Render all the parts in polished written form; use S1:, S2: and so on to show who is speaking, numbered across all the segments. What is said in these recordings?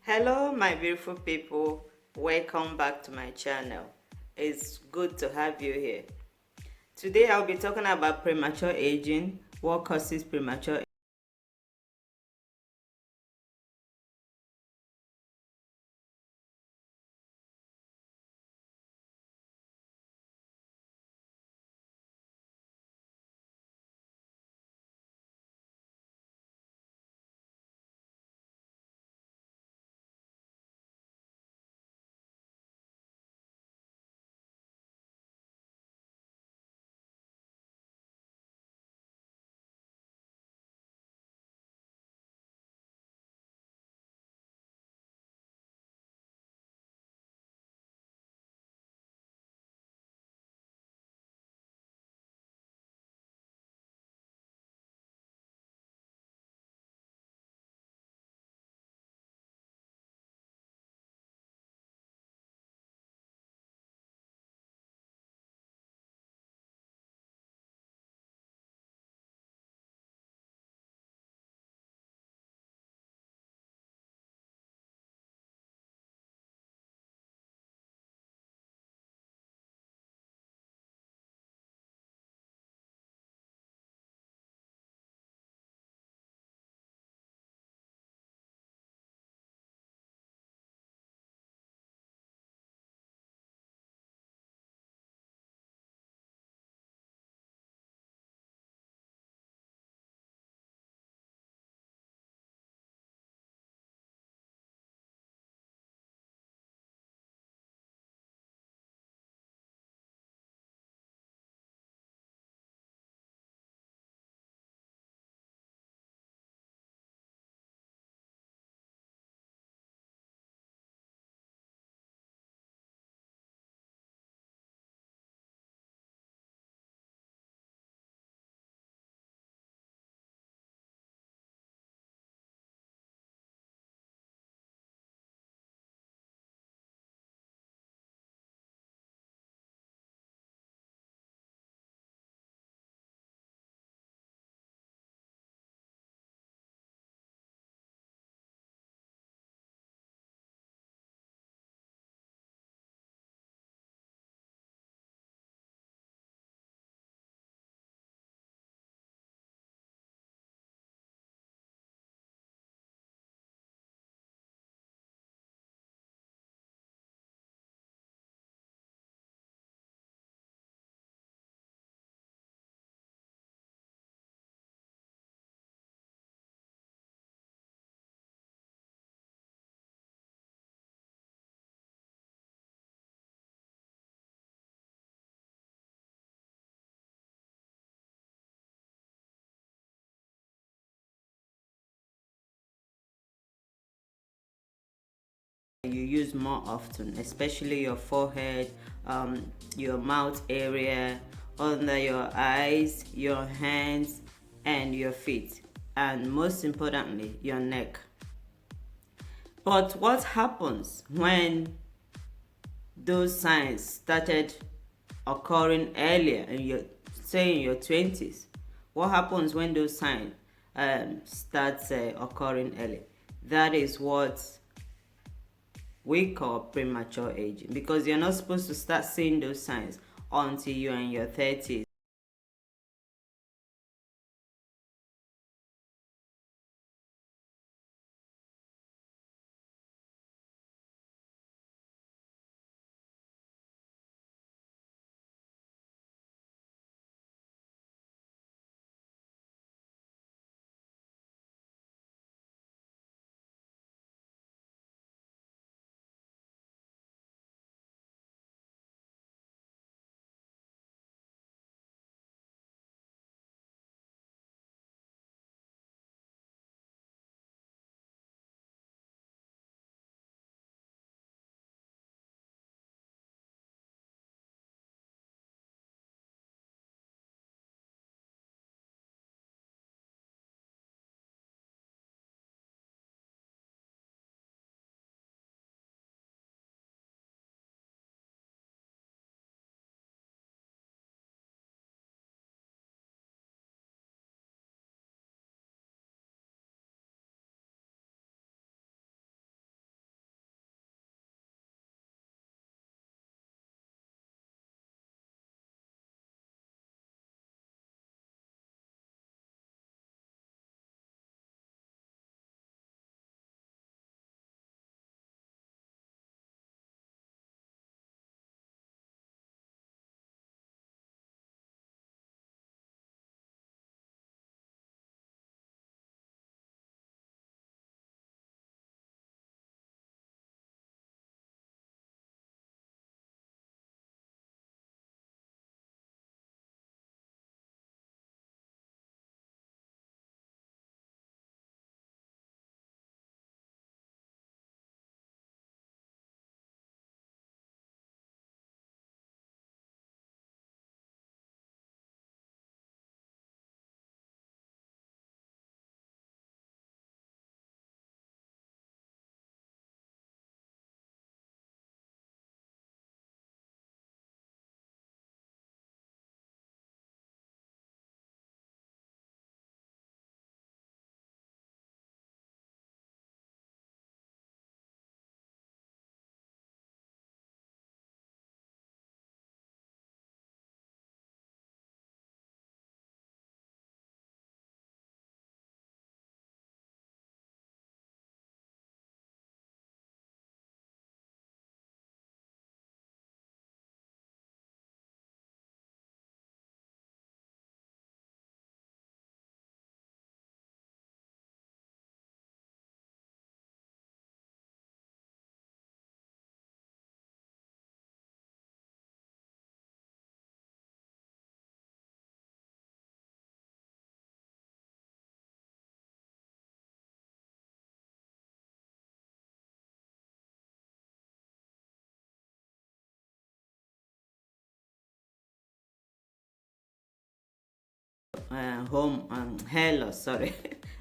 S1: Hello my beautiful people, welcome back to my channel. It's good to have you here. Today I'll be talking about premature aging, what causes premature you use more often, especially your forehead, your mouth area, under your eyes, your hands, and your feet, and most importantly, your neck. But what happens when those signs started occurring earlier in your, say in your 20s? What happens when those signs starts occurring early? That is what we call premature aging, because you're not supposed to start seeing those signs until you're in your 30s. hair loss, sorry.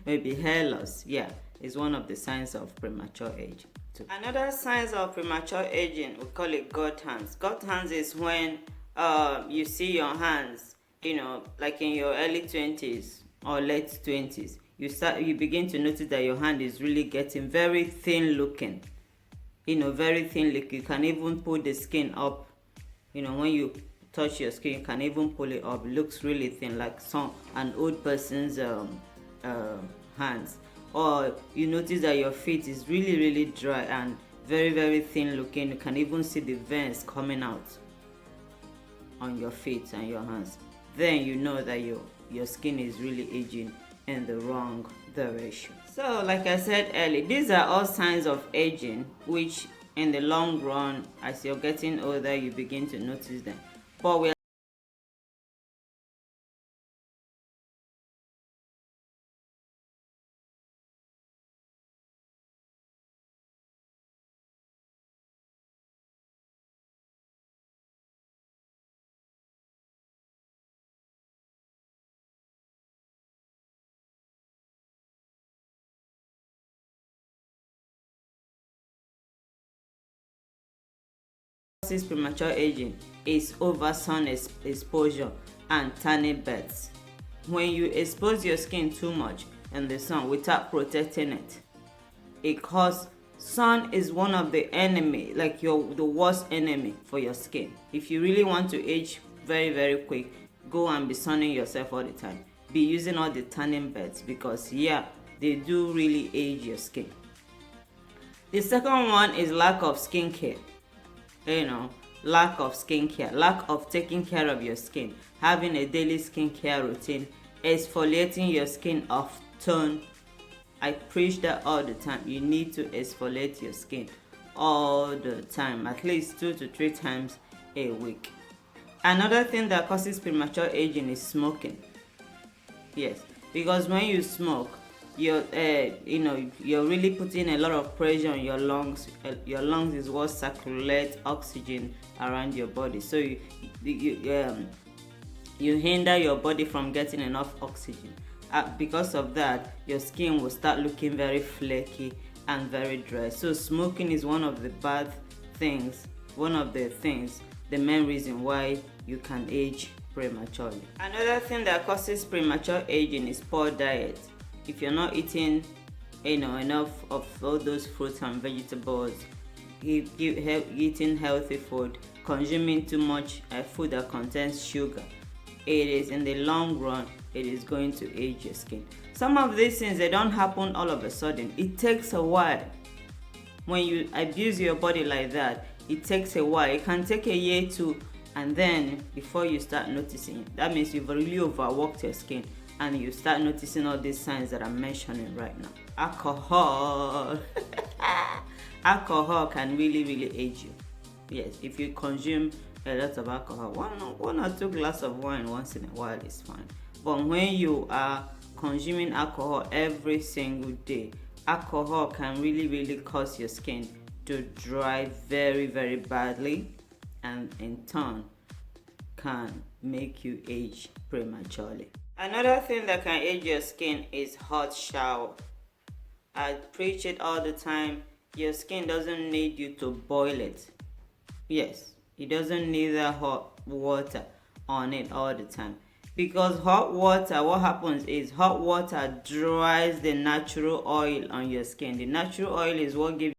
S1: Maybe hair loss, yeah, is one of the signs of premature aging too. Another signs of premature aging, we call it gut hands. Gut hands is when you see your hands, like in your early 20s or late 20s, you begin to notice that your hand is really getting very thin looking, very thin looking. You can even pull the skin up, when you touch your skin, you can even pull it up. It looks really thin, like an old person's hands. Or you notice that your feet is really, really dry and very, very thin looking. You can even see the veins coming out on your feet and your hands. Then you know that your skin is really aging in the wrong direction. So like I said earlier, these are all signs of aging, which in the long run, as you're getting older, you begin to notice them. But we causes premature aging is over sun exposure and tanning beds. When you expose your skin too much in the sun without protecting it, because sun is one of the enemy, like the worst enemy for your skin. If you really want to age very, very quick, go and be sunning yourself all the time. Be using all the tanning beds, because yeah, they do really age your skin. The second one is lack of skincare. Lack of skincare, lack of taking care of your skin, having a daily skincare routine, exfoliating your skin often. I preach that all the time. You need to exfoliate your skin all the time, at least 2 to 3 times a week. Another thing that causes premature aging is smoking. Yes, because when you smoke, you're really putting a lot of pressure on your lungs. Your lungs is what circulates oxygen around your body, so you hinder your body from getting enough oxygen. Because of that, your skin will start looking very flaky and very dry. So smoking is one of the the main reason why you can age prematurely. Another thing that causes premature aging is poor diet. If you're not eating enough of all those fruits and vegetables, eating healthy food, consuming too much food that contains sugar, it is in the long run, it is going to age your skin. Some of these things, they don't happen all of a sudden. It takes a while. When you abuse your body like that, it takes a while. It can take a year too, and then before you start noticing, that means you've really overworked your skin and you start noticing all these signs that I'm mentioning right now. Alcohol. Alcohol can really, really age you. Yes, if you consume a lot of alcohol, one or two glasses of wine once in a while is fine. But when you are consuming alcohol every single day, alcohol can really, really cause your skin to dry very, very badly, and in turn can make you age prematurely. Another thing that can age your skin is hot shower. I preach it all the time. Your skin doesn't need you to boil it. Yes, it doesn't need that hot water on it all the time. Because hot water, what happens is hot water dries the natural oil on your skin. The natural oil is what gives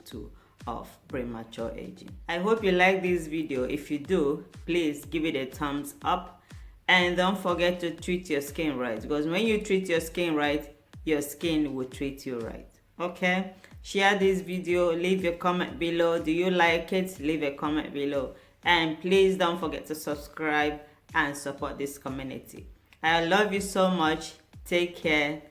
S1: Book 2 of Premature Aging. I hope you like this video. If you do, please give it a thumbs up and don't forget to treat your skin right, because when you treat your skin right, your skin will treat you right. Okay, share this video, leave your comment below. Do you like it? Leave a comment below, and please don't forget to subscribe and support this community. I love you so much. Take care.